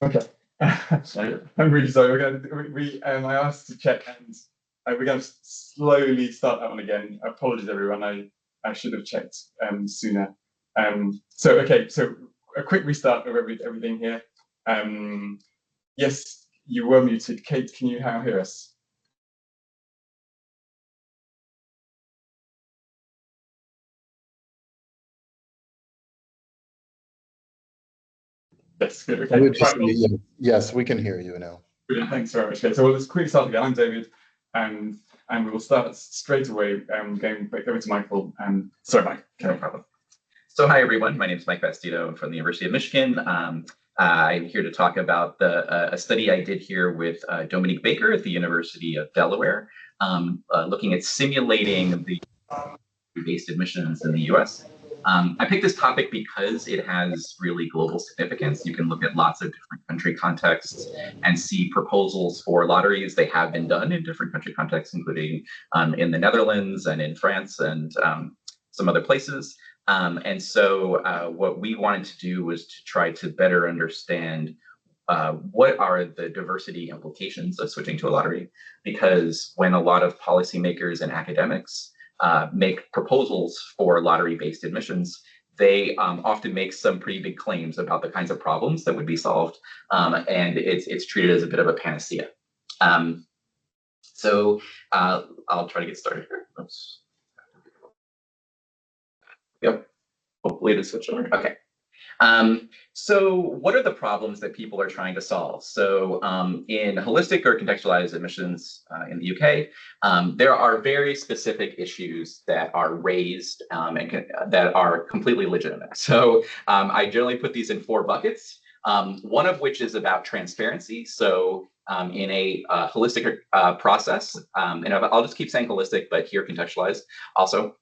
Okay. I'm really sorry. I asked to check, and we're going to slowly start that one again. Apologies, everyone. I should have checked sooner. So a quick restart of everything here. Yes, you were muted. Kate, can you now hear us? Yes, good. Okay. Yes, we can hear you now. Brilliant. Thanks very much. Okay, so let's quickly start again. I'm David, and we will start straight away. Going back over to Michael. Sorry, Mike. No problem. So hi, everyone. My name is Mike Bastido. I'm from the University of Michigan. I'm here to talk about a study I did here with Dominique Baker at the University of Delaware, looking at simulating the based admissions in the US. I picked this topic because it has really global significance. You can look at lots of different country contexts and see proposals for lotteries. They have been done in different country contexts, including in the Netherlands and in France and some other places. And so what we wanted to do was to try to better understand what are the diversity implications of switching to a lottery? Because when a lot of policymakers and academics make proposals for lottery-based admissions, they often make some pretty big claims about the kinds of problems that would be solved, and it's treated as a bit of a panacea. So I'll try to get started here. Oops. Yep. Hopefully it is switched over. Okay. So what are the problems that people are trying to solve? So in holistic or contextualized admissions in the UK, there are very specific issues that are raised and that are completely legitimate. So I generally put these in 4 buckets, one of which is about transparency. So in a holistic process, and I'll just keep saying holistic, but here contextualized also.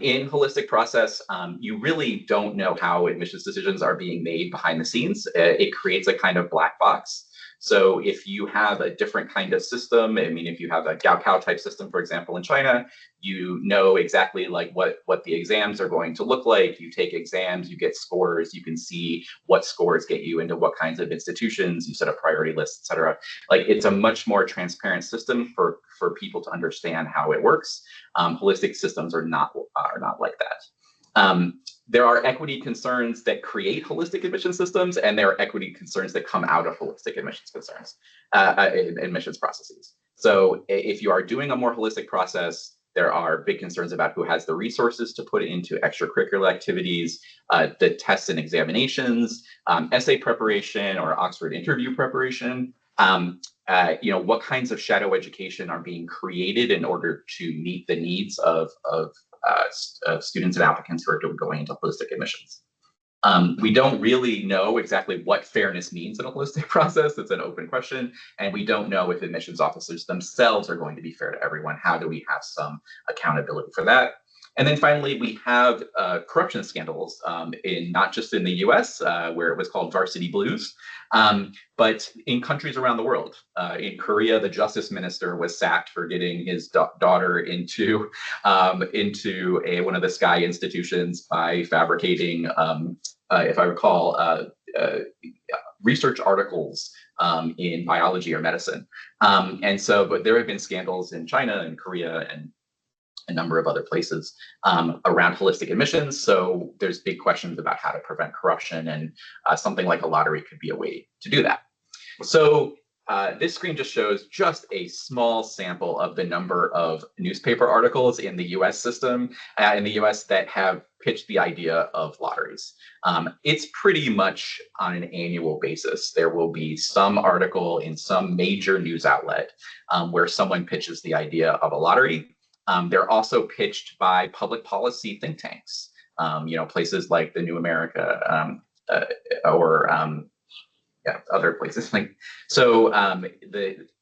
In holistic process, you really don't know how admissions decisions are being made behind the scenes. It creates a kind of black box. So if you have a different kind of system, I mean, if you have a Gaokao type system, for example, in China, you know exactly like what the exams are going to look like. You take exams, you get scores, you can see what scores get you into what kinds of institutions, you set up priority lists, et cetera. Like it's a much more transparent system for people to understand how it works. Holistic systems are not like that. There are equity concerns that create holistic admission systems, and there are equity concerns that come out of holistic admissions admissions processes. So if you are doing a more holistic process, there are big concerns about who has the resources to put into extracurricular activities, the tests and examinations, essay preparation or Oxford interview preparation. What kinds of shadow education are being created in order to meet the needs of students and applicants who are going into holistic admissions. We don't really know exactly what fairness means in a holistic process. It's an open question. And we don't know if admissions officers themselves are going to be fair to everyone. How do we have some accountability for that? And then finally, we have corruption scandals not just in the US, where it was called Varsity Blues, but in countries around the world. In Korea, the justice minister was sacked for getting his daughter into one of the Sky institutions by fabricating, if I recall, research articles in biology or medicine. But there have been scandals in China and Korea and a number of other places around holistic admissions. So there's big questions about how to prevent corruption, and something like a lottery could be a way to do that. So this screen just shows just a small sample of the number of newspaper articles in the US system, in the US that have pitched the idea of lotteries. It's pretty much on an annual basis. There will be some article in some major news outlet where someone pitches the idea of a lottery. They're also pitched by public policy think tanks, places like the New America or other places.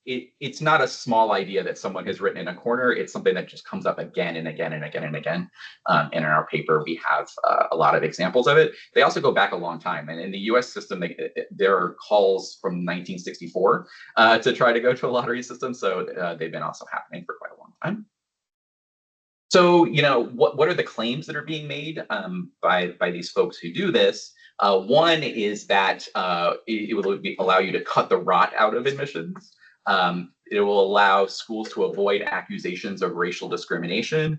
It's not a small idea that someone has written in a corner. It's something that just comes up again and again and again and again. And in our paper, we have a lot of examples of it. They also go back a long time. And in the US system, there are calls from 1964 to try to go to a lottery system. So they've been also happening for quite a long time. So, what are the claims that are being made by these folks who do this? One is that it will allow you to cut the rot out of admissions. It will allow schools to avoid accusations of racial discrimination.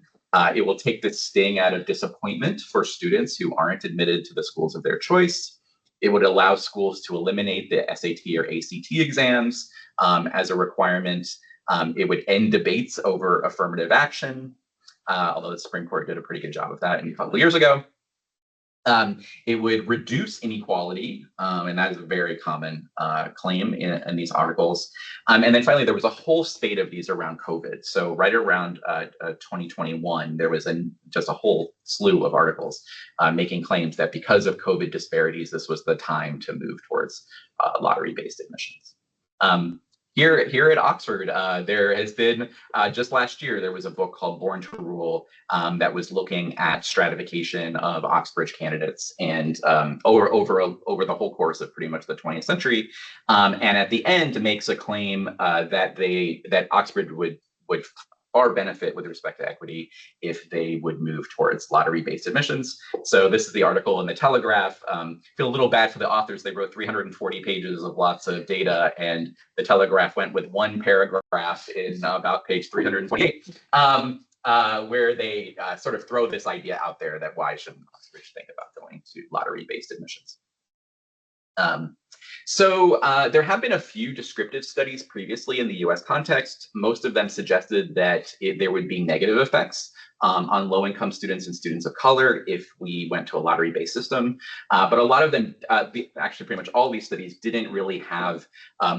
It will take the sting out of disappointment for students who aren't admitted to the schools of their choice. It would allow schools to eliminate the SAT or ACT exams as a requirement. It would end debates over affirmative action, although the Supreme Court did a pretty good job of that a couple of years ago. It would reduce inequality, and that is a very common claim in these articles. And then finally, there was a whole spate of these around COVID. So right around 2021, there was just a whole slew of articles making claims that because of COVID disparities, this was the time to move towards lottery-based admissions. Here at Oxford, there has been, just last year, there was a book called Born to Rule that was looking at stratification of Oxbridge candidates and over the whole course of pretty much the 20th century. And at the end makes a claim that Oxford would far benefit with respect to equity if they would move towards lottery-based admissions. So this is the article in the Telegraph. Feel a little bad for the authors. They wrote 340 pages of lots of data, and the Telegraph went with one paragraph in about page 328, where they sort of throw this idea out there that why shouldn't Oxford think about going to lottery-based admissions? So there have been a few descriptive studies previously in the US context. Most of them suggested that there would be negative effects on low-income students and students of color if we went to a lottery-based system. But a lot of them, actually pretty much all these studies, didn't really have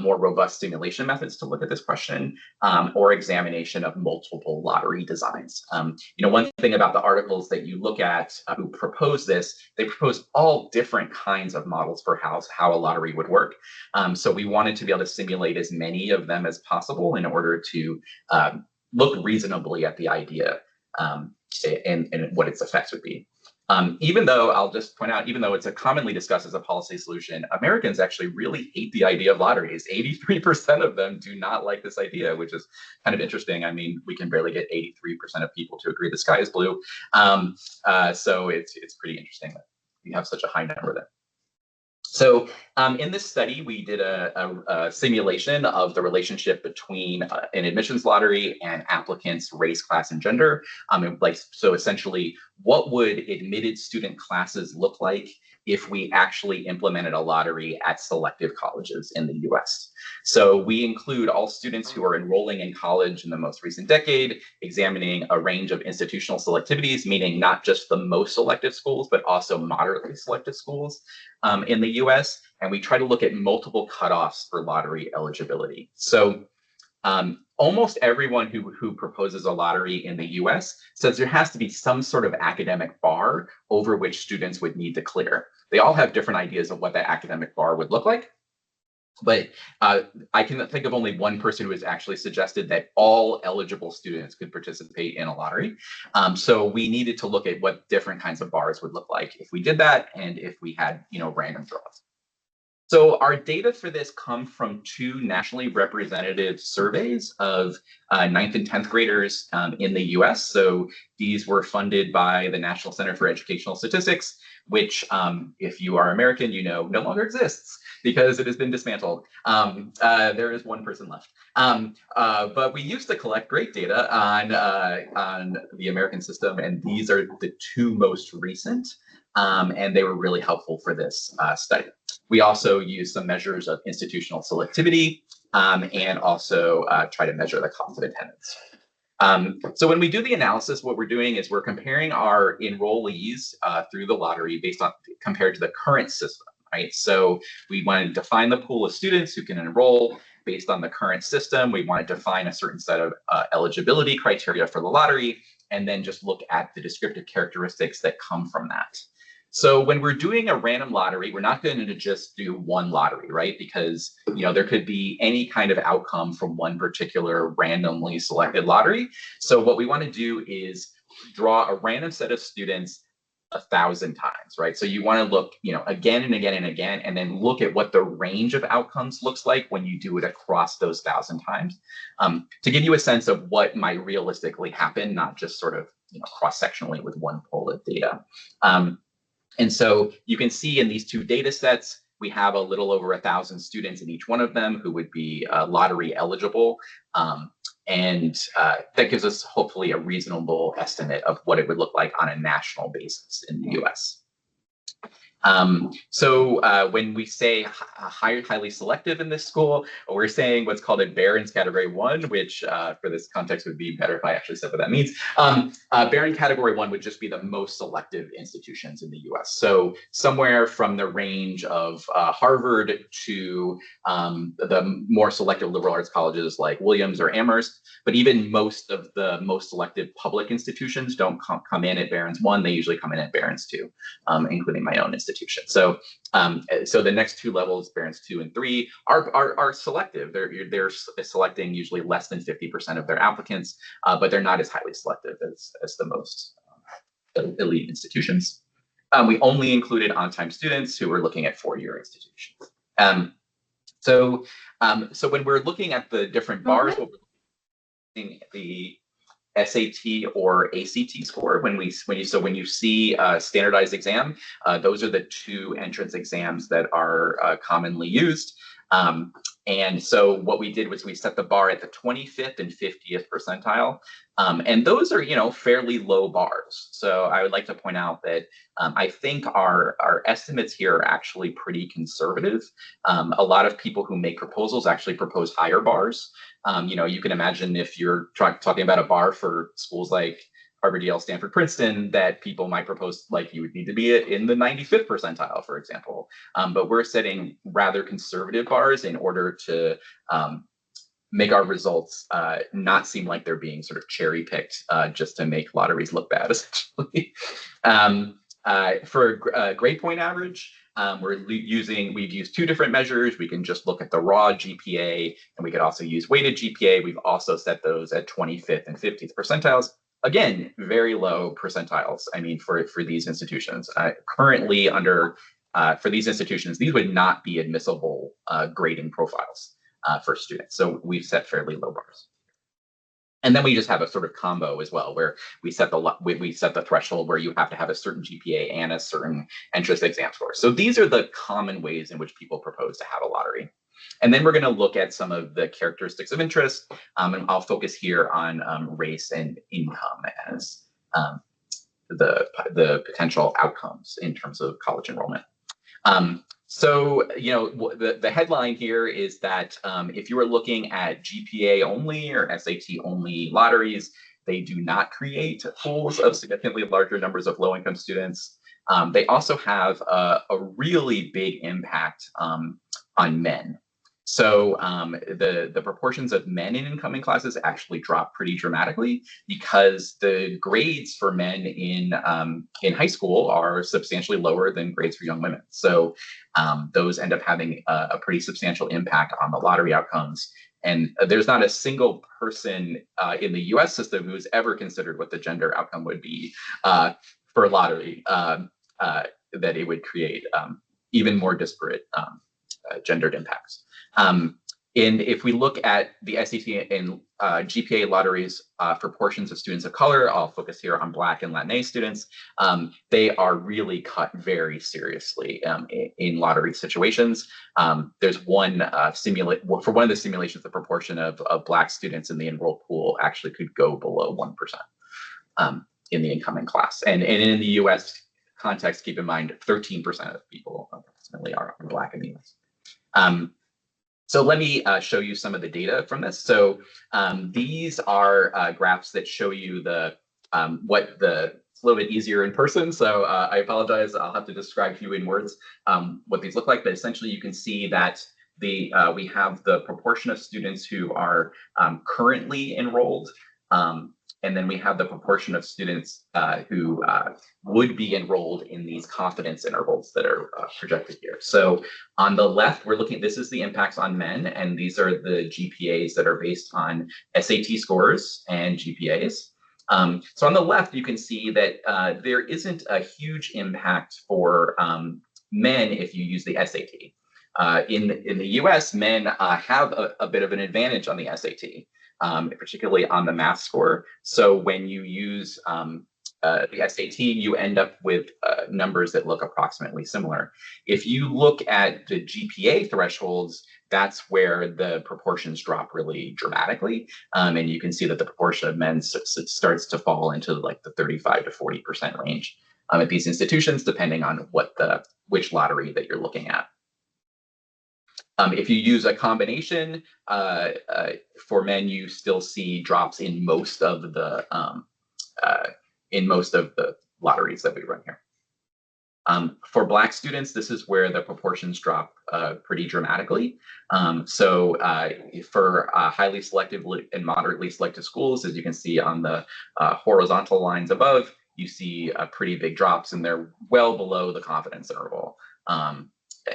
more robust simulation methods to look at this question or examination of multiple lottery designs. One thing about the articles that you look at who propose this, they propose all different kinds of models for how a lottery would work. So we wanted to be able to simulate as many of them as possible in order to look reasonably at the idea and what its effects would be. Even though, I'll just point out, even though it's commonly discussed as a policy solution, Americans actually really hate the idea of lotteries. 83% of them do not like this idea, which is kind of interesting. I mean, we can barely get 83% of people to agree the sky is blue. So it's pretty interesting that we have such a high number there. So in this study, we did a simulation of the relationship between an admissions lottery and applicants' race, class, and gender. So essentially, what would admitted student classes look like if we actually implemented a lottery at selective colleges in the US? So we include all students who are enrolling in college in the most recent decade, examining a range of institutional selectivities, meaning not just the most selective schools, but also moderately selective schools in the US. And we try to look at multiple cutoffs for lottery eligibility. So almost everyone who proposes a lottery in the US says there has to be some sort of academic bar over which students would need to clear. They all have different ideas of what that academic bar would look like. But I can think of only one person who has actually suggested that all eligible students could participate in a lottery. So we needed to look at what different kinds of bars would look like if we did that and if we had, random draws. So our data for this come from two nationally representative surveys of 9th and 10th graders in the US. So these were funded by the National Center for Educational Statistics, which if you are American, no longer exists because it has been dismantled. There is one person left. But we used to collect great data on the American system, and these are the two most recent, and they were really helpful for this study. We also use some measures of institutional selectivity and also try to measure the cost of attendance. So when we do the analysis, what we're doing is we're comparing our enrollees through the lottery compared to the current system, right? So we want to define the pool of students who can enroll based on the current system. We want to define a certain set of eligibility criteria for the lottery, and then just look at the descriptive characteristics that come from that. So when we're doing a random lottery, we're not going to just do one lottery, right? Because there could be any kind of outcome from one particular randomly selected lottery. So what we want to do is draw a random set of students 1,000 times, right? So you want to look, again and again and again, and then look at what the range of outcomes looks like when you do it across those 1,000 times, to give you a sense of what might realistically happen, not just sort of cross-sectionally with one pool of data. And so you can see in these two data sets, we have a little over 1,000 students in each one of them who would be lottery eligible. And that gives us hopefully a reasonable estimate of what it would look like on a national basis in the US. When we say highly selective in this school, we're saying what's called a Barron's Category 1, which for this context would be better if I actually said what that means. Barron Category 1 would just be the most selective institutions in the US. So somewhere from the range of Harvard to the more selective liberal arts colleges like Williams or Amherst. But even most of the most selective public institutions don't come in at Barron's 1. They usually come in at Barron's 2, including my own institution. So the next two levels, Barron's 2 and 3, are selective. They're selecting usually less than 50% of their applicants, but they're not as highly selective as the most elite institutions. We only included on-time students who were looking at four-year institutions. So when we're looking at the different bars, what we're looking at the SAT or ACT score. When you see a standardized exam, those are the two entrance exams that are commonly used. And so what we did was we set the bar at the 25th and 50th percentile. And those are, fairly low bars. So I would like to point out that I think our estimates here are actually pretty conservative. A lot of people who make proposals actually propose higher bars. You can imagine if you're talking about a bar for schools like Harvard, Yale, Stanford, Princeton, that people might propose like you would need to be in the 95th percentile, for example. But we're setting rather conservative bars in order to make our results not seem like they're being sort of cherry picked just to make lotteries look bad, essentially. For grade point average, we've used two different measures. We can just look at the raw GPA, and we could also use weighted GPA. We've also set those at 25th and 50th percentiles. Again, very low percentiles. I mean, for these institutions, currently for these institutions, these would not be admissible grading profiles for students. So we've set fairly low bars. And then we just have a sort of combo as well, where we set the threshold where you have to have a certain GPA and a certain entrance exam score. So these are the common ways in which people propose to have a lottery. And then we're going to look at some of the characteristics of interest, and I'll focus here on race and income as the potential outcomes in terms of college enrollment. The headline here is that if you are looking at GPA only or SAT only lotteries, they do not create pools of significantly larger numbers of low-income students. They also have a really big impact on men. So the proportions of men in incoming classes actually drop pretty dramatically because the grades for men in high school are substantially lower than grades for young women. So those end up having a pretty substantial impact on the lottery outcomes. And there's not a single person in the US system who's ever considered what the gender outcome would be for a lottery that it would create even more disparate gendered impacts. And if we look at the SAT and GPA lotteries for portions of students of color, I'll focus here on Black and Latinx students, they are really cut very seriously in lottery situations. There's for one of the simulations, the proportion of Black students in the enrolled pool actually could go below 1% in the incoming class. And in the US context, keep in mind, 13% of people approximately are Black in the US. So let me show you some of the data from this. So these are graphs that show you it's a little bit easier in person. So I apologize, I'll have to describe to you in words what these look like, but essentially you can see that we have the proportion of students who are currently enrolled, and then we have the proportion of students who would be enrolled in these confidence intervals that are projected here. So on the left, this is the impacts on men, and these are the GPAs that are based on SAT scores and GPAs. So on the left, you can see that there isn't a huge impact for men if you use the SAT. In the US, men have a bit of an advantage on the SAT. Particularly on the math score. So when you use the SAT, you end up with numbers that look approximately similar. If you look at the GPA thresholds, that's where the proportions drop really dramatically. And you can see that the proportion of men starts to fall into like the 35 to 40% range at these institutions, depending on which lottery that you're looking at. If you use a combination for men, you still see drops in most of the lotteries that we run here. For Black students, this is where the proportions drop pretty dramatically. For highly selective and moderately selective schools, as you can see on the horizontal lines above, you see pretty big drops, and they're well below the confidence interval.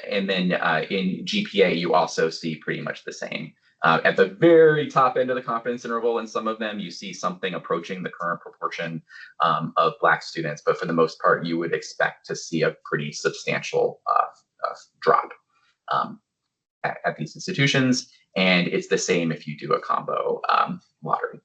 And then in GPA, you also see pretty much the same. At the very top end of the confidence interval, in some of them, you see something approaching the current proportion of Black students, but for the most part, you would expect to see a pretty substantial drop at these institutions. And it's the same if you do a combo lottery.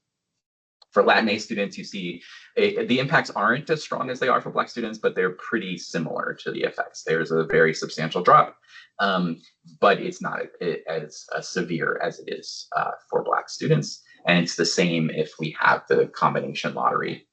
For Latinx students, you see the impacts aren't as strong as they are for Black students, but they're pretty similar to the effects. There's a very substantial drop, but it's not as severe as it is for Black students. And it's the same if we have the combination lottery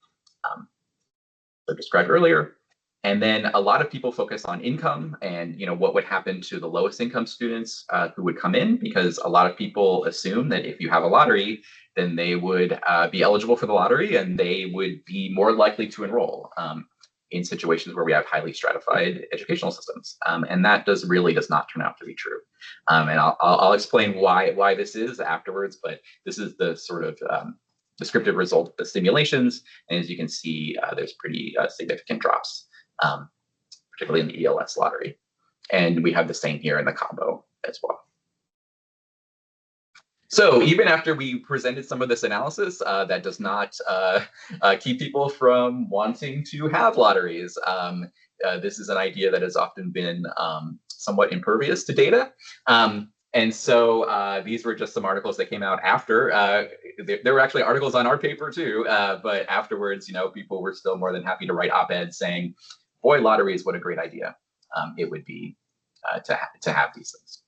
I described earlier. And then a lot of people focus on income and what would happen to the lowest income students who would come in, because a lot of people assume that if you have a lottery, then they would be eligible for the lottery and they would be more likely to enroll in situations where we have highly stratified educational systems. And that does not turn out to be true. And I'll explain why this is afterwards, but this is the sort of descriptive result of the simulations. And as you can see, there's pretty significant drops, particularly in the ELS lottery. And we have the same here in the combo as well. So even after we presented some of this analysis, that does not keep people from wanting to have lotteries. This is an idea that has often been somewhat impervious to data. And so these were just some articles that came out after. There were actually articles on our paper too, but afterwards, people were still more than happy to write op-eds saying, boy, lotteries, what a great idea it would be to have these things.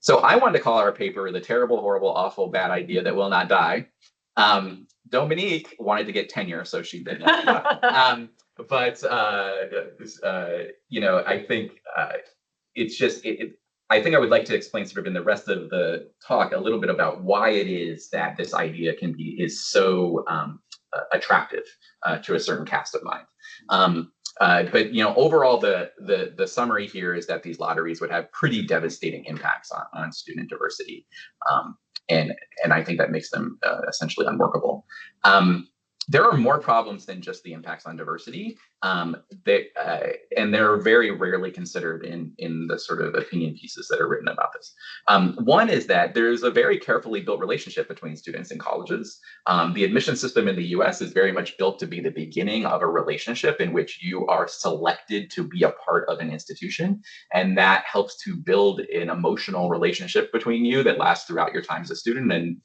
So I wanted to call our paper the terrible, horrible, awful, bad idea that will not die. Dominique wanted to get tenure, so she did that. But I think it's just, I think I would like to explain sort of in the rest of the talk a little bit about why it is that this idea is so attractive to a certain cast of mind. But overall, the summary here is that these lotteries would have pretty devastating impacts on student diversity, and I think that makes them essentially unworkable. There are more problems than just the impacts on diversity, and they're very rarely considered in the sort of opinion pieces that are written about this. One is that there's a very carefully built relationship between students and colleges. The admission system in the US is very much built to be the beginning of a relationship in which you are selected to be a part of an institution, and that helps to build an emotional relationship between you that lasts throughout your time as a student and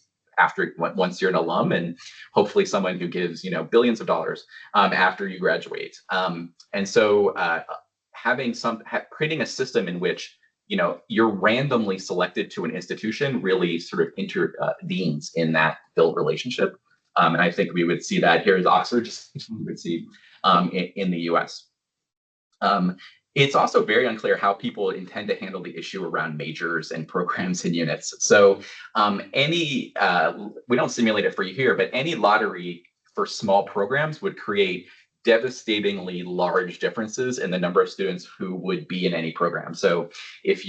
once you're an alum, and hopefully someone who gives billions of dollars after you graduate. And so creating a system in which you're randomly selected to an institution really sort of intervenes in that built relationship. And I think we would see that here at Oxford, just we would see in the US. It's also very unclear how people intend to handle the issue around majors and programs and units. So we don't simulate it for you here, but any lottery for small programs would create devastatingly large differences in the number of students who would be in any program. So if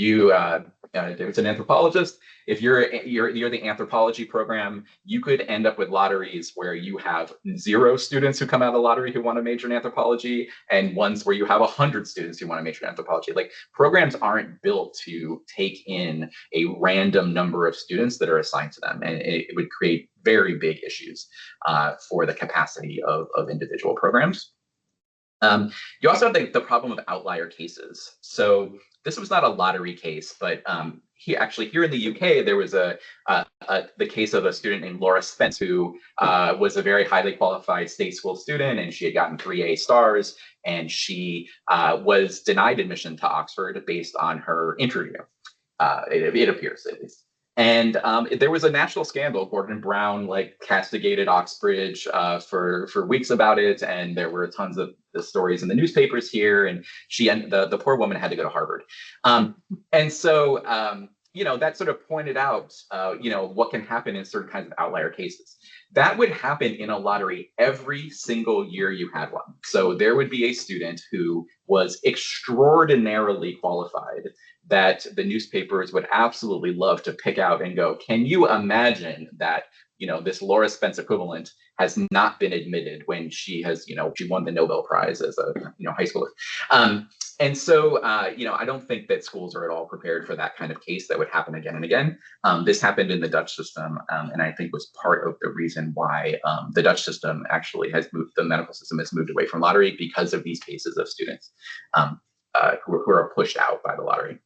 there's an anthropologist, if you're the anthropology program, you could end up with lotteries where you have 0 students who come out of the lottery who want to major in anthropology, and ones where you have 100 students who want to major in anthropology. Like, programs aren't built to take in a random number of students that are assigned to them, and it would create very big issues for the capacity of individual programs. You also have the problem of outlier cases. So this was not a lottery case, but here in the UK, there was the case of a student named Laura Spence, who was a very highly qualified state school student, and she had gotten 3 A stars, and she was denied admission to Oxford based on her interview. It appears, at least. And there was a national scandal. Gordon Brown castigated Oxbridge for weeks about it, and there were tons of the stories in the newspapers here. And the poor woman had to go to Harvard. And so that sort of pointed out what can happen in certain kinds of outlier cases. That would happen in a lottery every single year you had one. So there would be a student who was extraordinarily qualified that the newspapers would absolutely love to pick out and go, can you imagine that, this Laura Spence equivalent has not been admitted when she has, she won the Nobel Prize as a, high schooler. And so, I don't think that schools are at all prepared for that kind of case that would happen again and again. This happened in the Dutch system, and I think was part of the reason why the Dutch system actually has moved, the medical system has moved away from lottery, because of these cases of students who are pushed out by the lottery.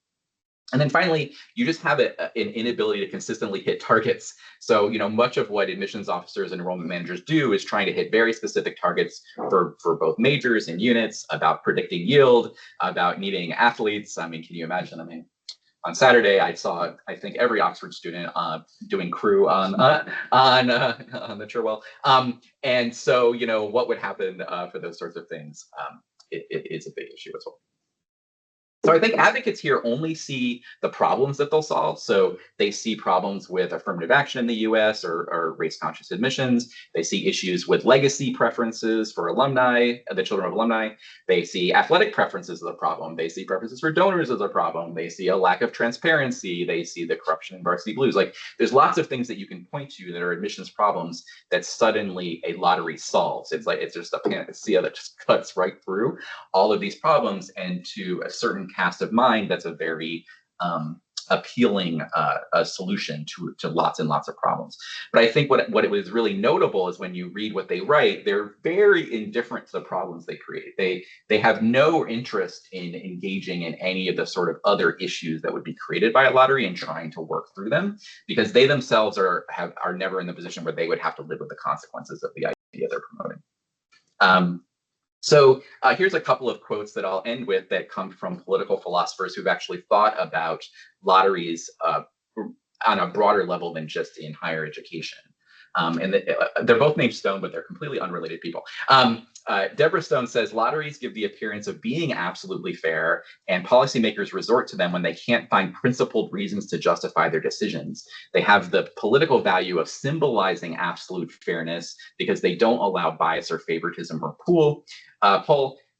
And then finally, you just have an inability to consistently hit targets. So, much of what admissions officers and enrollment managers do is trying to hit very specific targets for both majors and units, about predicting yield, about needing athletes. I mean, can you imagine? On Saturday, I saw, I think, every Oxford student doing crew on the Cherwell. And so, what would happen for those sorts of things? It is a big issue as well. So I think advocates here only see the problems that they'll solve. So they see problems with affirmative action in the US or race-conscious admissions. They see issues with legacy preferences for alumni, the children of alumni. They see athletic preferences as a problem. They see preferences for donors as a problem. They see a lack of transparency. They see the corruption in varsity blues. There's lots of things that you can point to that are admissions problems that suddenly a lottery solves. It's just a panacea that just cuts right through all of these problems, and to a certain cast of mind, that's a very appealing solution to lots and lots of problems. But I think what it was really notable is when you read what they write, they're very indifferent to the problems they create. They have no interest in engaging in any of the sort of other issues that would be created by a lottery and trying to work through them, because they themselves are never in the position where they would have to live with the consequences of the idea they're promoting. So here's a couple of quotes that I'll end with that come from political philosophers who've actually thought about lotteries on a broader level than just in higher education. And they're both named Stone, but they're completely unrelated people. Deborah Stone says, lotteries give the appearance of being absolutely fair, and policymakers resort to them when they can't find principled reasons to justify their decisions. They have the political value of symbolizing absolute fairness because they don't allow bias or favoritism or pull.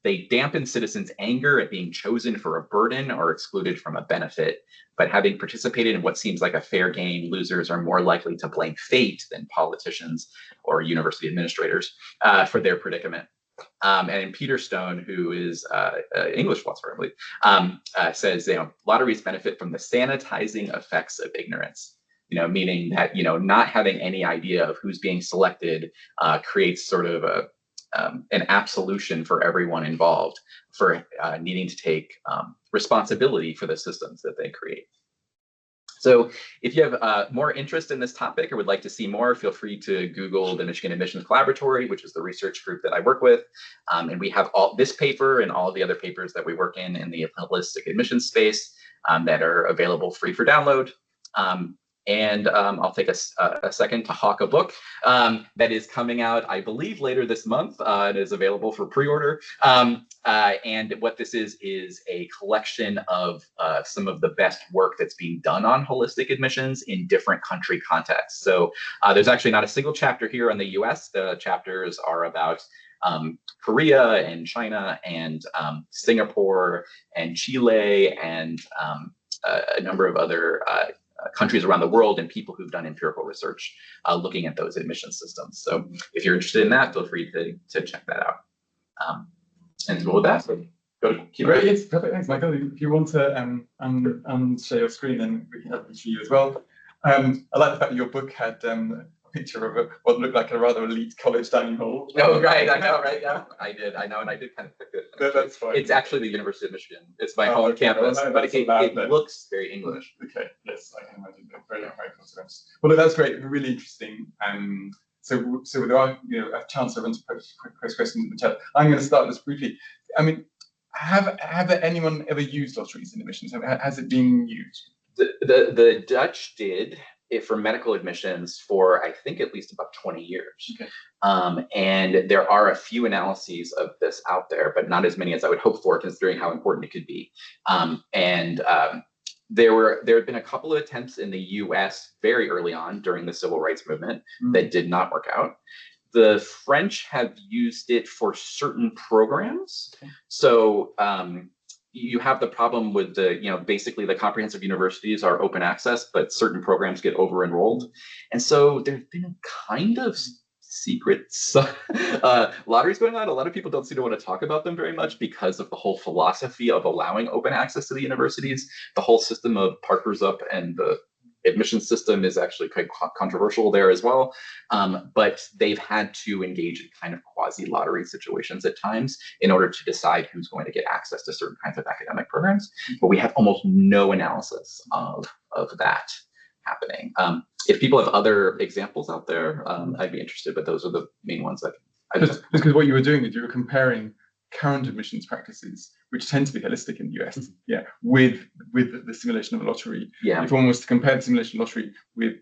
They dampen citizens' anger at being chosen for a burden or excluded from a benefit. But having participated in what seems like a fair game, losers are more likely to blame fate than politicians or university administrators for their predicament. And Peter Stone, who is an English philosopher, I believe, says, lotteries benefit from the sanitizing effects of ignorance. Meaning that, not having any idea of who's being selected creates sort of an absolution for everyone involved for needing to take responsibility for the systems that they create. So if you have more interest in this topic or would like to see more, feel free to Google the Michigan Admissions Collaboratory, which is the research group that I work with. And we have all this paper and all the other papers that we work in the holistic admissions space that are available free for download. And I'll take a second to hawk a book that is coming out, I believe, later this month. It is available for pre-order. And what this is a collection of some of the best work that's being done on holistic admissions in different country contexts. So there's actually not a single chapter here on the US. The chapters are about Korea and China and Singapore and Chile and a number of other countries around the world and people who've done empirical research looking at those admission systems. So if you're interested in that, feel free to check that out. And with that, so go to Q&A. Great, yes, perfect. Thanks, Michael. If you want to share your screen, then we can have it for you as well. I like the fact that your book had picture of what looked like a rather elite college dining hall. No, right, I know, right, yeah, I did, and I did kind of pick it. That's fine. It's actually the University of Michigan. It's my Oh, home okay, campus, well, no, but that's it allowed then. looks very English. Okay, yes, I can imagine. Very consequence. Well, that's great. Really interesting. So there are, a chance everyone to post questions in the chat. I'm going to start this briefly. I mean, have anyone ever used lotteries in admissions? Has it been used? The Dutch did it for medical admissions for, I think, at least about 20 years. Okay. And there are a few analyses of this out there, but not as many as I would hope for, considering how important it could be. There had been a couple of attempts in the US very early on during the civil rights movement that did not work out. The French have used it for certain programs. Okay. So you have the problem with basically the comprehensive universities are open access, but certain programs get over enrolled. And so there's been kind of secret lotteries going on. A lot of people don't seem to want to talk about them very much because of the whole philosophy of allowing open access to the universities. The whole system of Parker's Up and the admission system is actually quite controversial there as well. But they've had to engage in kind of quasi-lottery situations at times in order to decide who's going to get access to certain kinds of academic programs. But we have almost no analysis of that happening. If people have other examples out there, I'd be interested, but those are the main ones that because what you were doing is you were comparing current admissions practices, which tend to be holistic in the US, with the simulation of a lottery. Yeah. If one was to compare the simulation lottery with,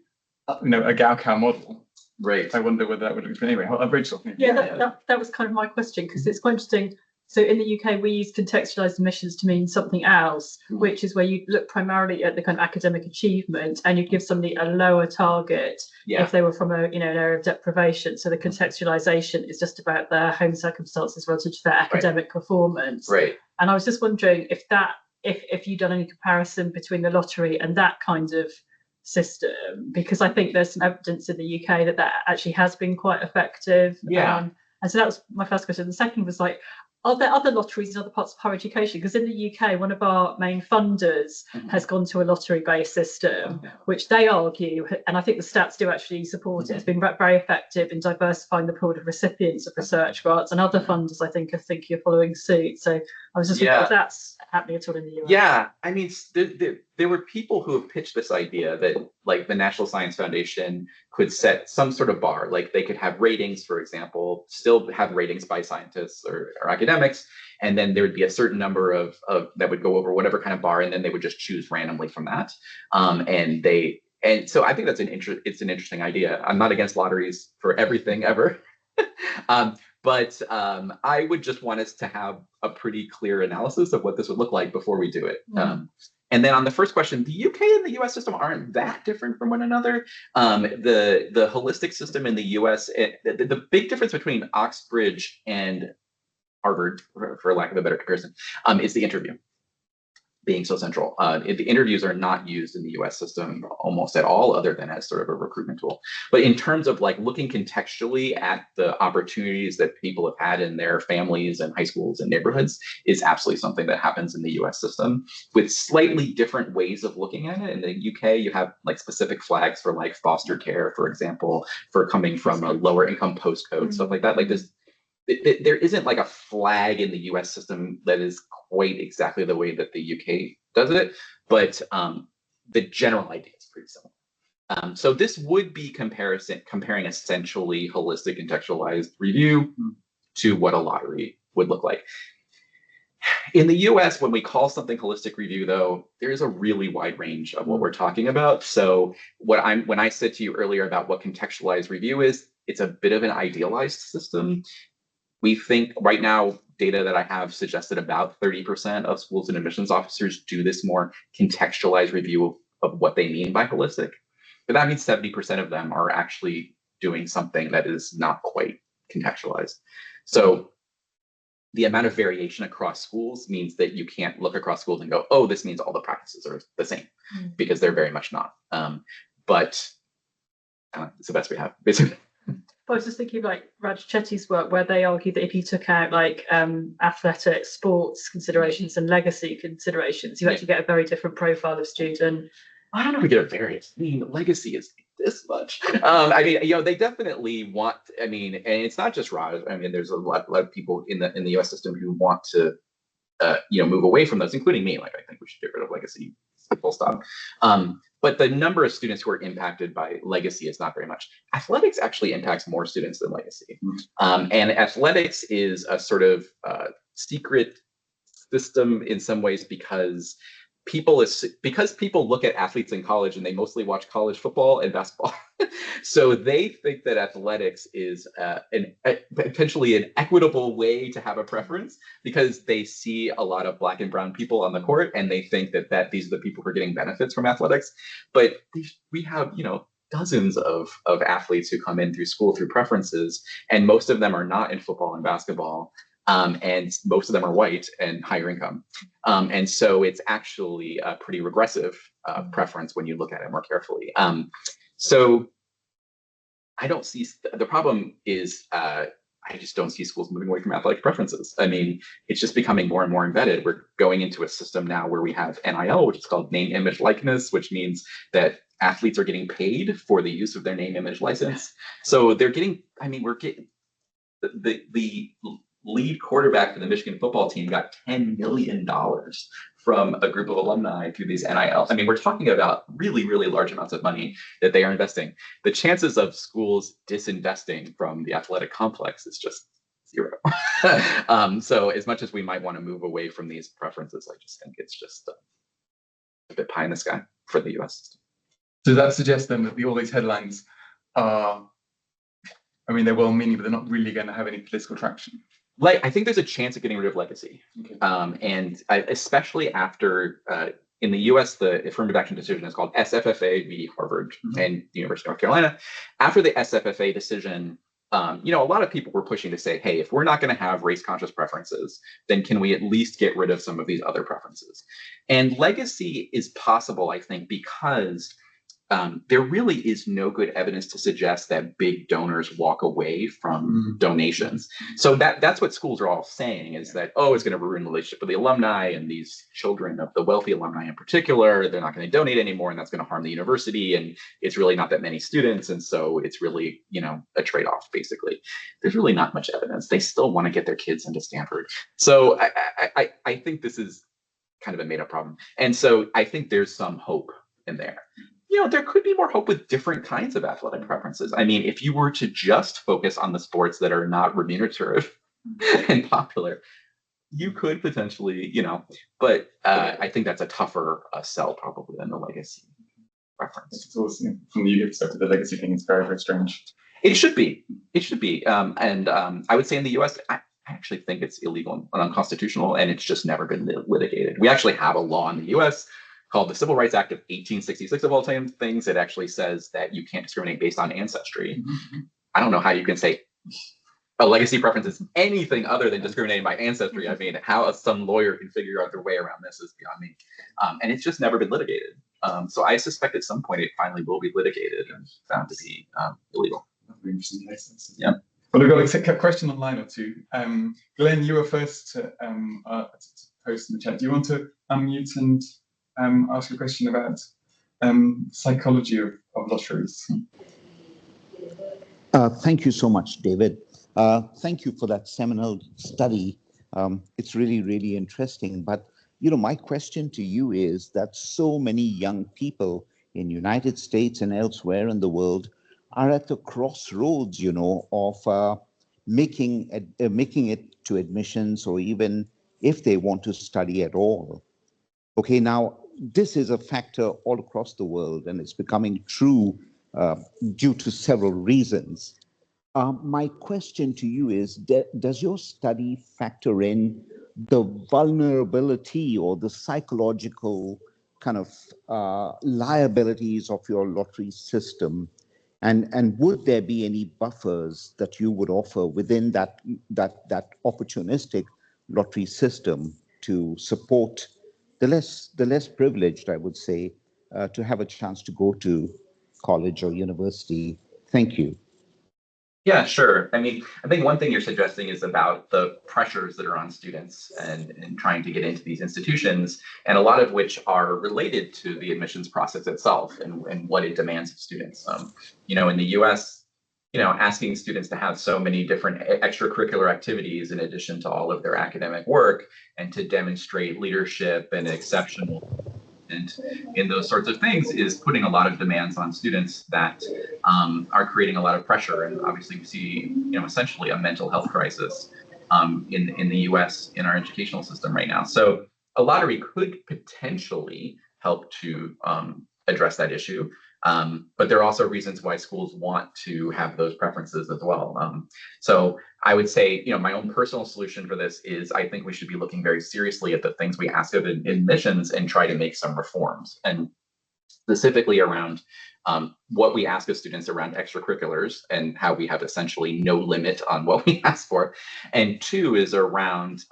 a Gaokao model, right? I wonder whether that would explain. Anyway, Rachel. Yeah, that was kind of my question, because it's quite interesting. So in the UK, we use contextualized admissions to mean something else, which is where you look primarily at the kind of academic achievement, and you give somebody a lower target if they were from an area of deprivation. So the contextualization is just about their home circumstances relative to their academic performance. Right. And I was just wondering if you've done any comparison between the lottery and that kind of system, because I think there's some evidence in the UK that actually has been quite effective. Yeah. And so that was my first question. The second was like, are there other lotteries in other parts of higher education? Because in the UK, one of our main funders has gone to a lottery-based system, which they argue, and I think the stats do actually support it, has been very effective in diversifying the pool of recipients of research grants, and other funders, I think, are thinking of following suit. So I was just wondering if that's happening at all in the US. Yeah, I mean, there were people who have pitched this idea that, like, the National Science Foundation could set some sort of bar, like they could have ratings, for example, still have ratings by scientists or academics, and then there would be a certain number of that would go over whatever kind of bar, and then they would just choose randomly from that. And so I think that's it's an interesting idea. I'm not against lotteries for everything ever. But I would just want us to have a pretty clear analysis of what this would look like before we do it. And then on the first question, the UK and the US system aren't that different from one another. The holistic system in the US, the big difference between Oxbridge and Harvard, for lack of a better comparison, is the interview being so central. The interviews are not used in the US system almost at all, other than as sort of a recruitment tool. But in terms of like looking contextually at the opportunities that people have had in their families and high schools and neighborhoods is absolutely something that happens in the US system with slightly different ways of looking at it. In the UK, you have like specific flags for like foster care, for example, for coming from a lower income postcode, stuff like that. Like this, there isn't like a flag in the US system that is quite exactly the way that the UK does it, but the general idea is pretty similar. So this would be comparing essentially holistic contextualized review to what a lottery would look like. In the US, when we call something holistic review, though, there is a really wide range of what we're talking about. So when I said to you earlier about what contextualized review is, it's a bit of an idealized system. We think right now, data that I have suggested about 30% of schools and admissions officers do this more contextualized review of what they mean by holistic. But that means 70% of them are actually doing something that is not quite contextualized. So the amount of variation across schools means that you can't look across schools and go, oh, this means all the practices are the same, because they're very much not. But it's the best we have, basically. I was just thinking of like Raj Chetty's work, where they argue that if you took out like athletic sports considerations and legacy considerations, you actually get a very different profile of student. I don't know if we get a variance. I mean, legacy is this much. They definitely want. And it's not just Raj. There's a lot of people in the U.S. system who want to, move away from those, including me. Like, I think we should get rid of legacy, full stop. But the number of students who are impacted by legacy is not very much. Athletics actually impacts more students than legacy. And athletics is a sort of secret system in some ways because people look at athletes in college and they mostly watch college football and basketball. So they think that athletics is potentially an equitable way to have a preference because they see a lot of Black and brown people on the court and they think that these are the people who are getting benefits from athletics. But we have, dozens of athletes who come in through school through preferences, and most of them are not in football and basketball. And most of them are white and higher income. And so it's actually a pretty regressive preference when you look at it more carefully. So I don't see, the problem is I just don't see schools moving away from athletic preferences. It's just becoming more and more embedded. We're going into a system now where we have NIL, which is called name, image, likeness, which means that athletes are getting paid for the use of their name, image, license. So they're getting, we're getting, the lead quarterback for the Michigan football team got $10 million from a group of alumni through these NIL. We're talking about really, really large amounts of money that they are investing. The chances of schools disinvesting from the athletic complex is just zero. So as much as we might want to move away from these preferences, I just think it's just a bit pie in the sky for the US system. Does that suggest then that all these headlines are, they're well-meaning, but they're not really going to have any political traction? I think there's a chance of getting rid of legacy. Okay. And especially after, in the US, the affirmative action decision is called SFFA v. Harvard and the University of North Carolina. After the SFFA decision, a lot of people were pushing to say, hey, if we're not going to have race-conscious preferences, then can we at least get rid of some of these other preferences? And legacy is possible, I think, because there really is no good evidence to suggest that big donors walk away from donations. So that's what schools are all saying is that, it's going to ruin the relationship with the alumni and these children of the wealthy alumni in particular. They're not going to donate anymore, and that's going to harm the university. And it's really not that many students. And so it's really, a trade-off, basically. There's really not much evidence. They still want to get their kids into Stanford. So I think this is kind of a made-up problem. And so I think there's some hope in there. There could be more hope with different kinds of athletic preferences. If you were to just focus on the sports that are not remunerative and popular, you could potentially, but I think that's a tougher sell probably than the legacy preference. It's also, from the UK perspective, the legacy thing is very, very strange. It should be. And I would say in the US, I actually think it's illegal and unconstitutional, and it's just never been litigated. We actually have a law in the US called the Civil Rights Act of 1866 of all things. It actually says that you can't discriminate based on ancestry. I don't know how you can say a legacy preference is anything other than discriminating by ancestry. How some lawyer can figure out their way around this is beyond me. And it's just never been litigated. So I suspect at some point it finally will be litigated and found to be illegal. That's an interesting case. Yeah. Well, we've got a question online or two. Glenn, you were first to post in the chat. Do you want to unmute and ask a question about psychology of lotteries? Thank you so much, David. Thank you for that seminal study. It's really, really interesting. But, my question to you is that so many young people in the United States and elsewhere in the world are at the crossroads, of making it to admissions, or even if they want to study at all. Okay, now, this is a factor all across the world, and it's becoming true due to several reasons. My question to you is, does your study factor in the vulnerability or the psychological kind of liabilities of your lottery system? And would there be any buffers that you would offer within that opportunistic lottery system to support the less privileged, I would say, to have a chance to go to college or university? Thank you. Yeah, sure. I mean, I think one thing you're suggesting is about the pressures that are on students and trying to get into these institutions, and a lot of which are related to the admissions process itself and what it demands of students. In the US, asking students to have so many different extracurricular activities in addition to all of their academic work and to demonstrate leadership and exceptional and in those sorts of things is putting a lot of demands on students that are creating a lot of pressure. And obviously, we see, essentially a mental health crisis in the U.S. in our educational system right now. So a lottery could potentially help to address that issue. But there are also reasons why schools want to have those preferences as well. So I would say, my own personal solution for this is I think we should be looking very seriously at the things we ask of in admissions and try to make some reforms. And specifically around what we ask of students around extracurriculars and how we have essentially no limit on what we ask for. And two is around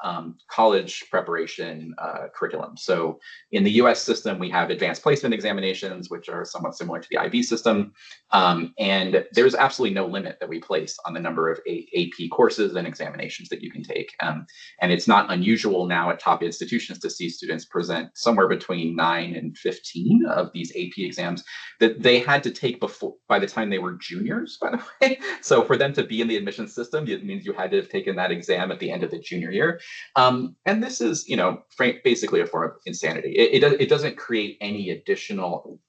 college preparation curriculum. So in the US system, we have advanced placement examinations, which are somewhat similar to the IB system. And there's absolutely no limit that we place on the number of AP courses and examinations that you can take. And it's not unusual now at top institutions to see students present somewhere between 9 and 15 of these AP exams that they had to take by the time they were juniors, by the way. So for them to be in the admissions system, it means you had to have taken that exam at the end of the junior year. And this is, basically a form of insanity. It doesn't create any additional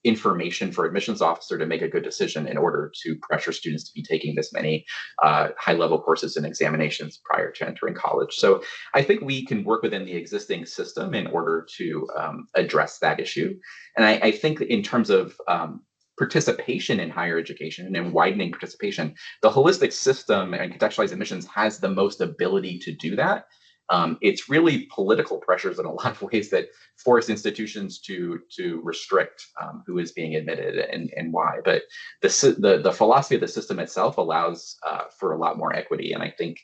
information for admissions officer to make a good decision in order to pressure students to be taking this many high-level courses and examinations prior to entering college. So I think we can work within the existing system in order to address that issue. And I think in terms of participation in higher education and widening participation, the holistic system and contextualized admissions has the most ability to do that. It's really political pressures in a lot of ways that force institutions to restrict who is being admitted and why. But the philosophy of the system itself allows for a lot more equity. And I think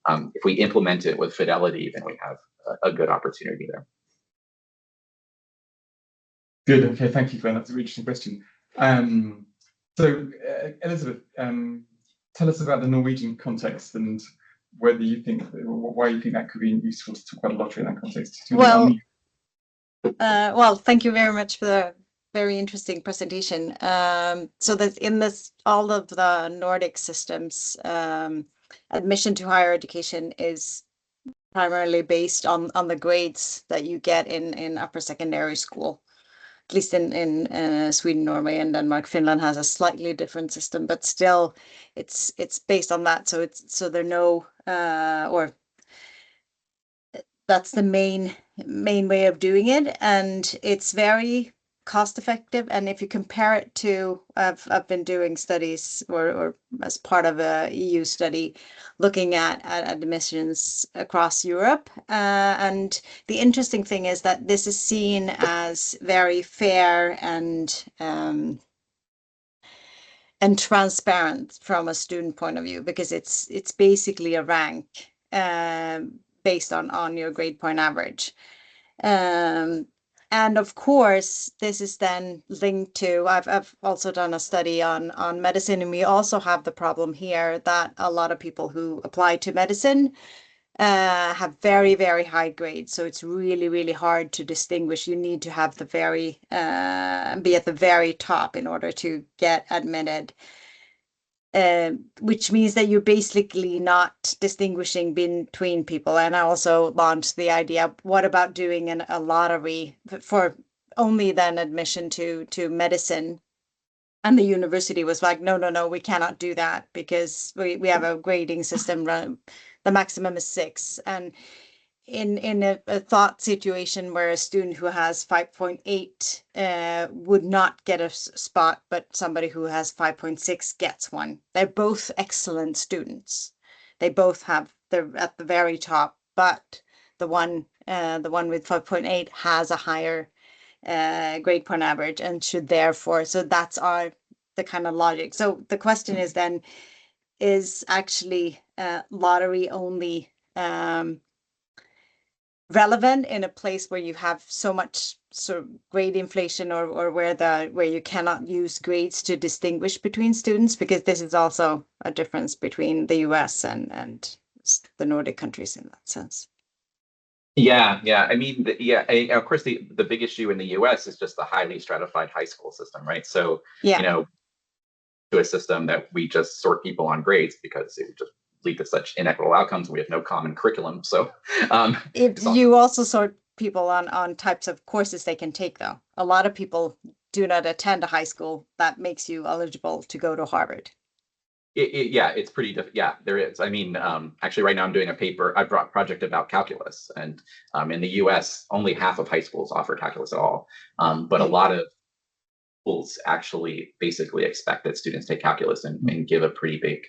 if we implement it with fidelity, then we have a good opportunity there. Good. Okay. Thank you for that. That's a really interesting question. So Elizabeth, tell us about the Norwegian context and whether you think, why you think that could be useful to talk about a lottery in that context. Well, thank you very much for the very interesting presentation. So that in all of the Nordic systems, admission to higher education is primarily based on the grades that you get in upper secondary school. At least in Sweden, Norway, and Denmark. Finland has a slightly different system, but still, it's based on that. So there are no or that's the main way of doing it, and it's very cost effective. And if you compare it to, I've been doing studies or as part of a EU study looking at admissions across Europe, and the interesting thing is that this is seen as very fair and transparent from a student point of view, because it's basically a rank based on your grade point average. And of course, this is then linked to, I've also done a study on medicine, and we also have the problem here that a lot of people who apply to medicine have very, very high grades. So it's really, really hard to distinguish. You need to have be at the very top in order to get admitted. Which means that you're basically not distinguishing between people. And I also launched the idea, what about doing a lottery for only then admission to medicine? And the university was like, no, we cannot do that because we have a grading system. The maximum is 6. And in a thought situation where a student who has 5.8 would not get a spot, but somebody who has 5.6 gets one. They're both excellent students. They're at the very top, but the one with 5.8 has a higher grade point average and should therefore. So that's the kind of logic. So the question is then, is actually lottery only relevant in a place where you have so much sort of grade inflation or where you cannot use grades to distinguish between students? Because this is also a difference between the US and the Nordic countries in that sense. Yeah, yeah. I mean, of course, the big issue in the U.S. is just the highly stratified high school system, right? So, Yeah. you know, to a system that we just sort people on grades because it would just lead to such inequitable outcomes. We have no common curriculum, so You also sort people on types of courses they can take, though. A lot of people do not attend a high school that makes you eligible to go to Harvard. Yeah, it's pretty yeah, there is. I mean, actually right now I'm doing I brought a project about calculus, and in the US only half of high schools offer calculus at all, but a lot of schools actually basically expect that students take calculus and give a pretty big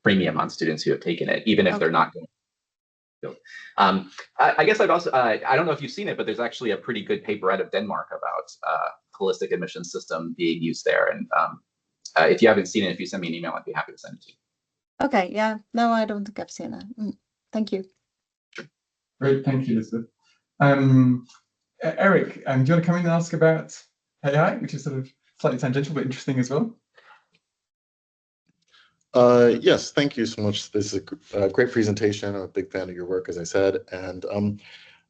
premium on students who have taken it, even if they're not going to. I guess I'd also, I don't know if you've seen it, but there's actually a pretty good paper out of Denmark about holistic admissions system being used there. And if you haven't seen it, if you send me an email, I'd be happy to send it to you. Okay, yeah. No, I don't think I've seen that. Thank you. Great, thank you, Elizabeth. Eric, do you want to come in and ask about AI, which is sort of slightly tangential but interesting as well? Yes, thank you so much. This is a great presentation. I'm a big fan of your work, as I said, and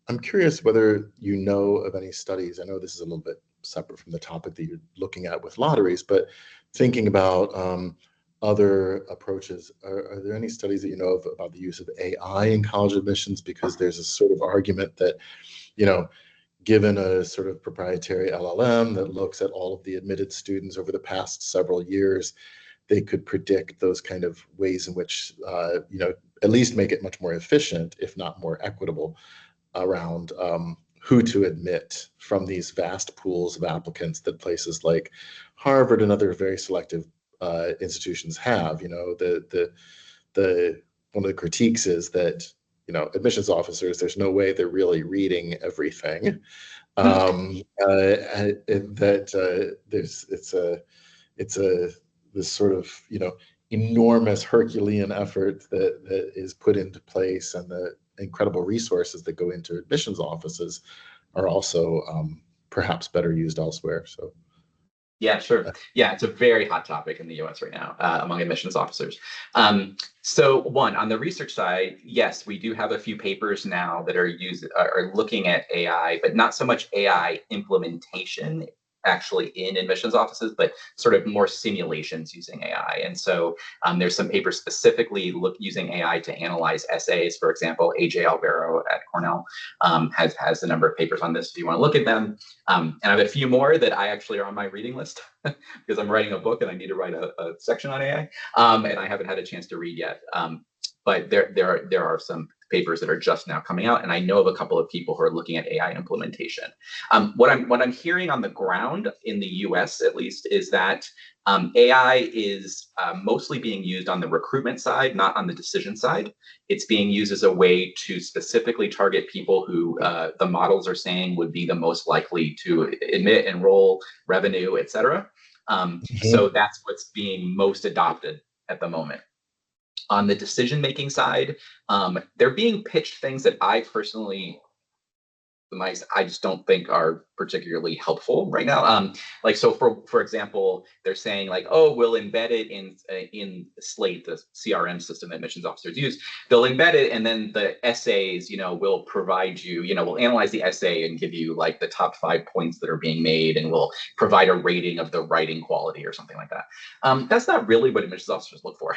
I'm curious whether you know of any studies. I know this is a little bit separate from the topic that you're looking at with lotteries, but thinking about other approaches, are there any studies that you know of about the use of AI in college admissions? Because there's a sort of argument that, given a sort of proprietary LLM that looks at all of the admitted students over the past several years, they could predict those kind of ways in which, at least make it much more efficient, if not more equitable, around who to admit from these vast pools of applicants that places like Harvard and other very selective institutions have. The one of the critiques is that admissions officers, there's no way they're really reading everything. It's this sort of enormous Herculean effort that is put into place, and the incredible resources that go into admissions offices are also perhaps better used elsewhere. So yeah, sure. Yeah, it's a very hot topic in the US right now among admissions officers. So one, on the research side, yes, we do have a few papers now that are looking at AI, but not so much AI implementation actually in admissions offices, but sort of more simulations using AI. And so there's some papers specifically using AI to analyze essays. For example, AJ Alvaro at Cornell has a number of papers on this if you want to look at them. And I have a few more that I actually are on my reading list because I'm writing a book and I need to write a section on AI, and I haven't had a chance to read yet. But there are some papers that are just now coming out, and I know of a couple of people who are looking at AI implementation. What I'm hearing on the ground in the US, at least, is that AI is mostly being used on the recruitment side, not on the decision side. It's being used as a way to specifically target people who the models are saying would be the most likely to admit, enroll, revenue, et cetera. So that's what's being most adopted at the moment. On the decision-making side, they're being pitched things that I personally, I just don't think are particularly helpful right now. Like, so for example, they're saying like, oh, we'll embed it in Slate, the CRM system that admissions officers use. They'll embed it, and then the essays, will provide you, we'll analyze the essay and give you like the top 5 points that are being made, and we'll provide a rating of the writing quality or something like that. That's not really what admissions officers look for.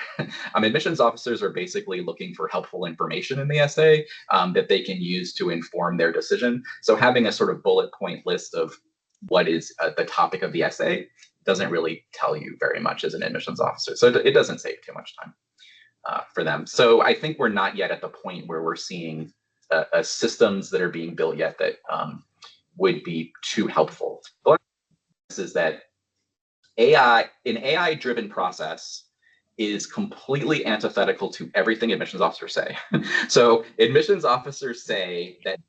Admissions officers are basically looking for helpful information in the essay that they can use to inform their decision. So having a sort of bullet point list of what is the topic of the essay doesn't really tell you very much as an admissions officer. So it doesn't save too much time for them. So I think we're not yet at the point where we're seeing systems that are being built yet that would be too helpful. But is that an AI-driven process is completely antithetical to everything admissions officers say. So admissions officers say that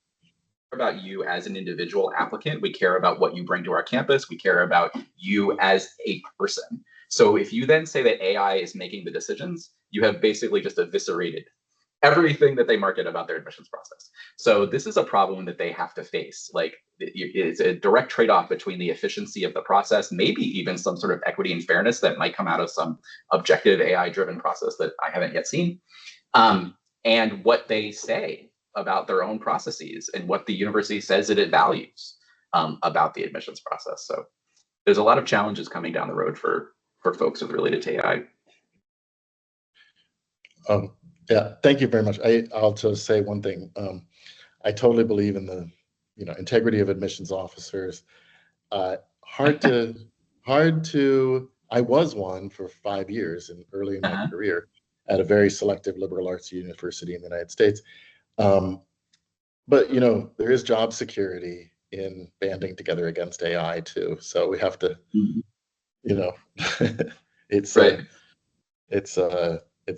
about you as an individual applicant. We care about what you bring to our campus. We care about you as a person. So if you then say that AI is making the decisions, you have basically just eviscerated everything that they market about their admissions process. So this is a problem that they have to face. Like, it's a direct trade-off between the efficiency of the process, maybe even some sort of equity and fairness that might come out of some objective AI-driven process that I haven't yet seen, and what they say about their own processes and what the university says that it values about the admissions process. So there's a lot of challenges coming down the road for folks with related to AI. Yeah, thank you very much. I'll just say one thing. I totally believe in the, integrity of admissions officers. Hard to. I was one for 5 years and early in my career at a very selective liberal arts university in the United States. But there is job security in banding together against AI too. So we have to, it's Right. it's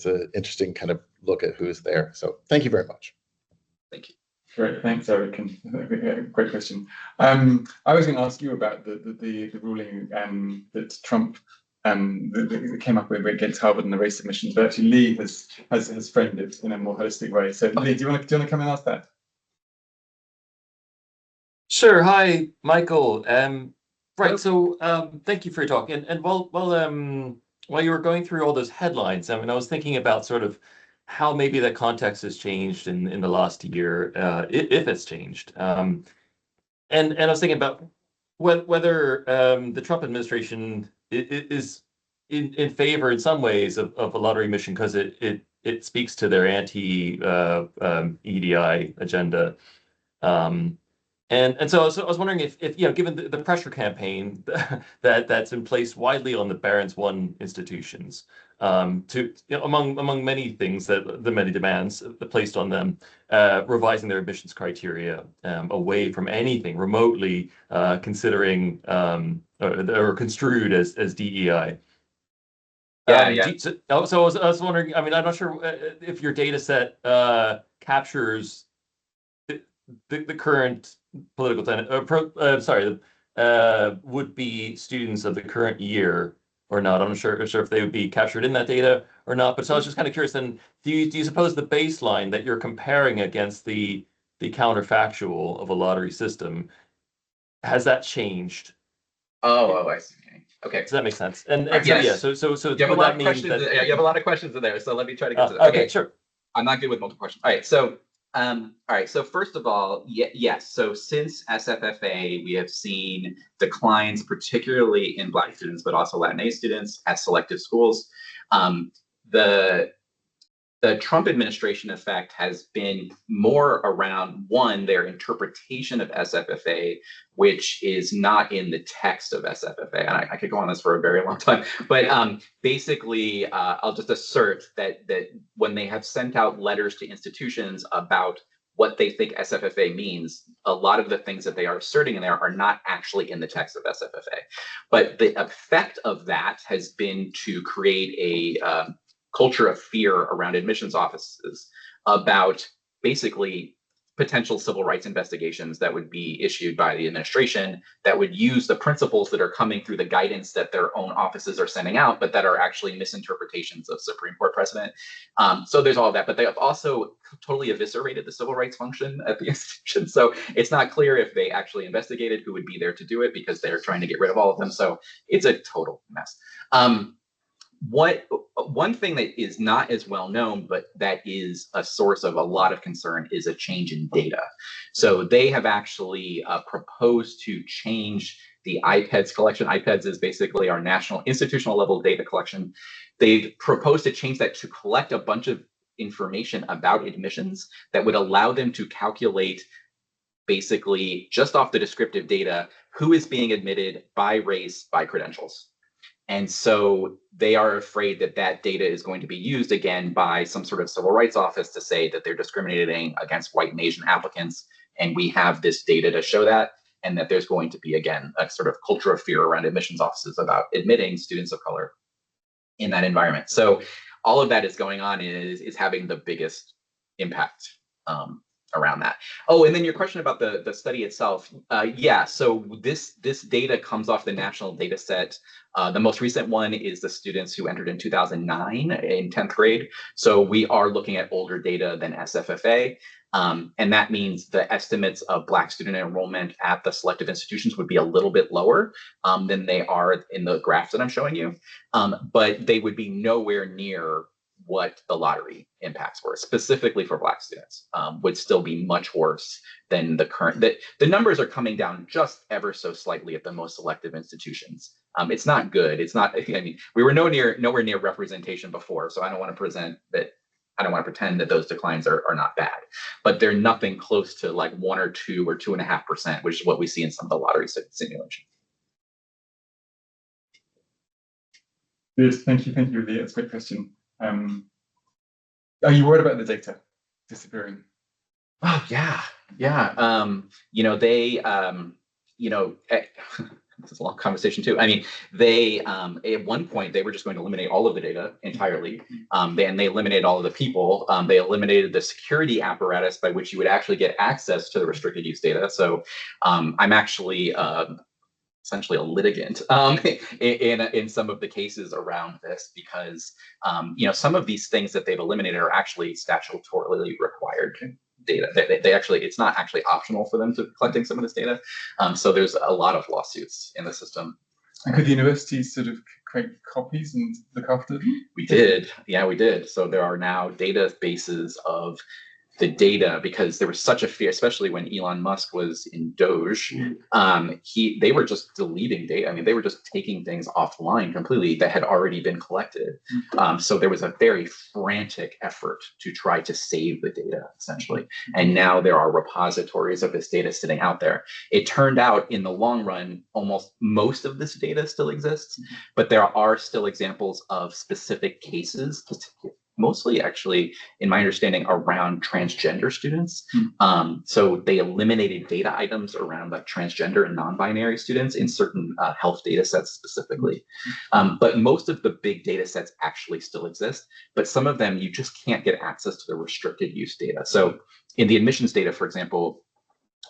an interesting kind of look at who's there. So thank you very much. Thank you. Great, thanks, Eric. And great question. I was going to ask you about the ruling that Trump that came up with against Harvard and the race admissions, but actually Lee has framed it in a more holistic way. So Lee, do you want to come and ask that? Sure. Hi, Michael. Right. So thank you for your talk. And while you were going through all those headlines, I mean, I was thinking about sort of how maybe that context has changed in the last year, if it's changed. And I was thinking about whether the Trump administration is in favor in some ways of a lottery mission because it speaks to their anti-EDI agenda. And so I was wondering if given the pressure campaign that's in place widely on the Barron's 1 institutions, to among many things that the many demands placed on them, revising their admissions criteria away from anything remotely considering or construed as DEI. So I was wondering. I mean, I'm not sure if your data set captures the current political would-be students of the current year or not. I'm not sure if they would be captured in that data or not. But so I was just kind of curious. Then, do you suppose the baseline that you're comparing against the counterfactual of a lottery system, has that changed? Oh, I see. Okay. Does that make sense? And yes. So you have a lot of questions. You have a lot of questions in there. So let me try to get to that. Okay, sure. I'm not good with multiple questions. All right. So first of all, yes. So since SFFA, we have seen declines, particularly in Black students, but also Latinx students at selective schools. The Trump administration effect has been more around, one, their interpretation of SFFA, which is not in the text of SFFA. And I could go on this for a very long time, but basically, I'll just assert that when they have sent out letters to institutions about what they think SFFA means, a lot of the things that they are asserting in there are not actually in the text of SFFA. But the effect of that has been to create a culture of fear around admissions offices about basically potential civil rights investigations that would be issued by the administration that would use the principles that are coming through the guidance that their own offices are sending out, but that are actually misinterpretations of Supreme Court precedent. So there's all of that, but they have also totally eviscerated the civil rights function at the institution. So it's not clear if they actually investigated who would be there to do it because they're trying to get rid of all of them. So it's a total mess. One thing that is not as well known, but that is a source of a lot of concern, is a change in data. So they have actually proposed to change the IPEDS collection. IPEDS is basically our national institutional level data collection. They've proposed to change that to collect a bunch of information about admissions that would allow them to calculate, basically just off the descriptive data, who is being admitted by race, by credentials. And so they are afraid that that data is going to be used again by some sort of civil rights office to say that they're discriminating against white and Asian applicants. And we have this data to show that, and that there's going to be, again, a sort of culture of fear around admissions offices about admitting students of color in that environment. So all of that is going on, is having the biggest impact around that. Oh, and then your question about the study itself. Yeah, so this data comes off the national data set. The most recent one is the students who entered in 2009 in 10th grade. So we are looking at older data than SFFA. And that means the estimates of Black student enrollment at the selective institutions would be a little bit lower than they are in the graphs that I'm showing you. But they would be nowhere near what the lottery impacts were, specifically for Black students, would still be much worse than the current. The numbers are coming down just ever so slightly at the most selective institutions. It's not good. It's not, I mean, we were nowhere near representation before, so I don't want to present that. I don't want to pretend that those declines are not bad, but they're nothing close to like 1 or 2 or 2.5%, which is what we see in some of the lottery simulations. Yes, thank you, Lee. That's a great question. Are you worried about the data disappearing? Oh yeah. You know, they you know, this is a long conversation too. I mean, they at one point they were just going to eliminate all of the data entirely. They eliminated all of the people. They eliminated the security apparatus by which you would actually get access to the restricted use data. So I'm actually essentially a litigant in some of the cases around this, because you know, some of these things that they've eliminated are actually statutorily required data. They actually, it's not actually optional for them to collecting some of this data. So there's a lot of lawsuits in the system. And could the universities sort of create copies and look after them? We did, yeah, we did. So there are now databases of the data, because there was such a fear, especially when Elon Musk was in Doge. They were just deleting data. I mean, they were just taking things offline completely that had already been collected. So there was a very frantic effort to try to save the data, essentially. And now there are repositories of this data sitting out there. It turned out in the long run, almost most of this data still exists, but there are still examples of specific cases, mostly actually, in my understanding, around transgender students. So they eliminated data items around like transgender and non-binary students in certain health data sets specifically. But most of the big data sets actually still exist, but some of them you just can't get access to the restricted use data. So in the admissions data, for example,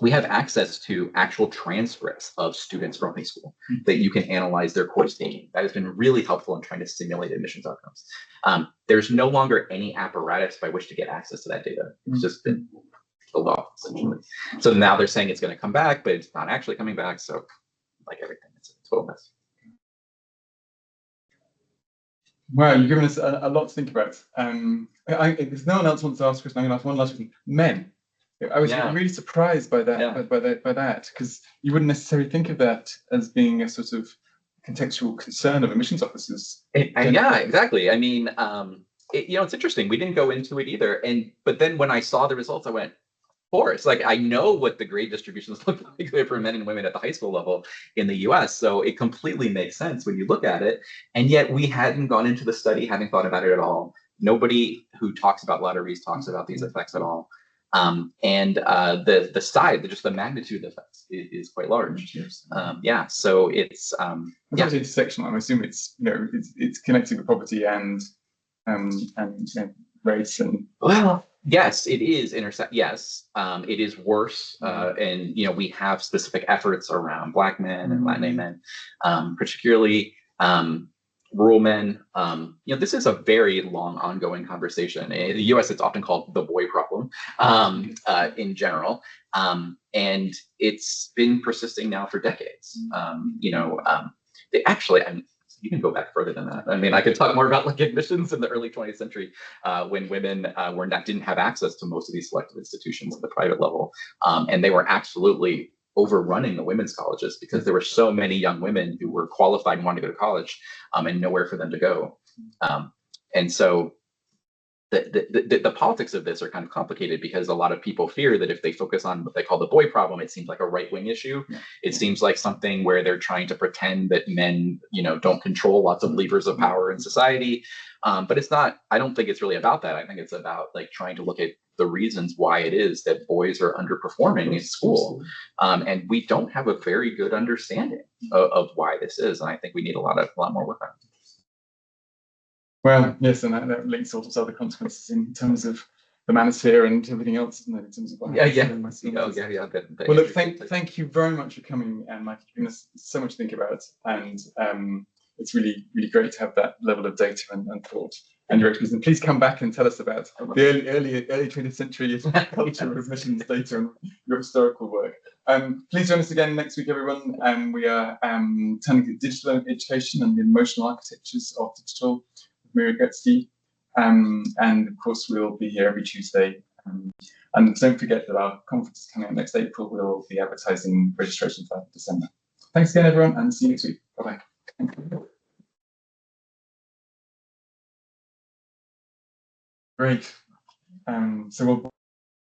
we have access to actual transcripts of students from high school that you can analyze their course taking. That has been really helpful in trying to simulate admissions outcomes. There's no longer any apparatus by which to get access to that data. It's just been killed off, essentially. So now they're saying it's going to come back, but it's not actually coming back. So, like everything, it's a total mess. Wow, you've given us a lot to think about. If no one else wants to ask a question, I'm going to ask one last question. Men. I was really surprised by that, by that, because you wouldn't necessarily think of that as being a sort of contextual concern of admissions officers. Yeah, exactly. I mean, you know, it's interesting. We didn't go into it either, but then when I saw the results, I went, of course. Like, I know what the grade distributions look like for men and women at the high school level in the U.S., so it completely makes sense when you look at it. And yet, we hadn't gone into the study, hadn't thought about it at all. Nobody who talks about lotteries talks about these effects at all. The size, just the magnitude of effects is quite large. Yeah, so it's intersectional. I assume it's, you know, it's connected with poverty and race and. Well, yes, it is Yes, it is worse, and you know, we have specific efforts around Black men and Latin men, particularly. Rural men. You know, this is a very long ongoing conversation. In the US, it's often called the boy problem in general. And it's been persisting now for decades. You know, you can go back further than that. I mean, I could talk more about like admissions in the early 20th century when women didn't have access to most of these selective institutions at the private level. And they were absolutely overrunning the women's colleges because there were so many young women who were qualified and wanted to go to college and nowhere for them to go. And so the politics of this are kind of complicated because a lot of people fear that if they focus on what they call the boy problem, it seems like a right-wing issue. It seems like something where they're trying to pretend that men, you know, don't control lots of levers of power in society. But it's not, I don't think it's really about that. I think it's about like trying to look at the reasons why it is that boys are underperforming in school. And we don't have a very good understanding of why this is. And I think we need a lot more work on it. Well, yes, and that links all to other consequences in terms of the manosphere and everything else, isn't it, in terms of what Yeah, happens yeah. in Oh, my yeah. Well, look, thank you very much for coming, Mike. You've given us so much to think about, and it's really, really great to have that level of data and thought and your expertise. And please come back and tell us about the early 20th century culture of admissions data and your historical work. Please join us again next week, everyone. We are turning to digital education and the emotional architectures of digital with Miriam Getsky. And of course, we'll be here every Tuesday. And don't forget that our conference is coming up next April. We'll be advertising registration for December. Thanks again, everyone, and see you next week. Bye-bye. Great. So we'll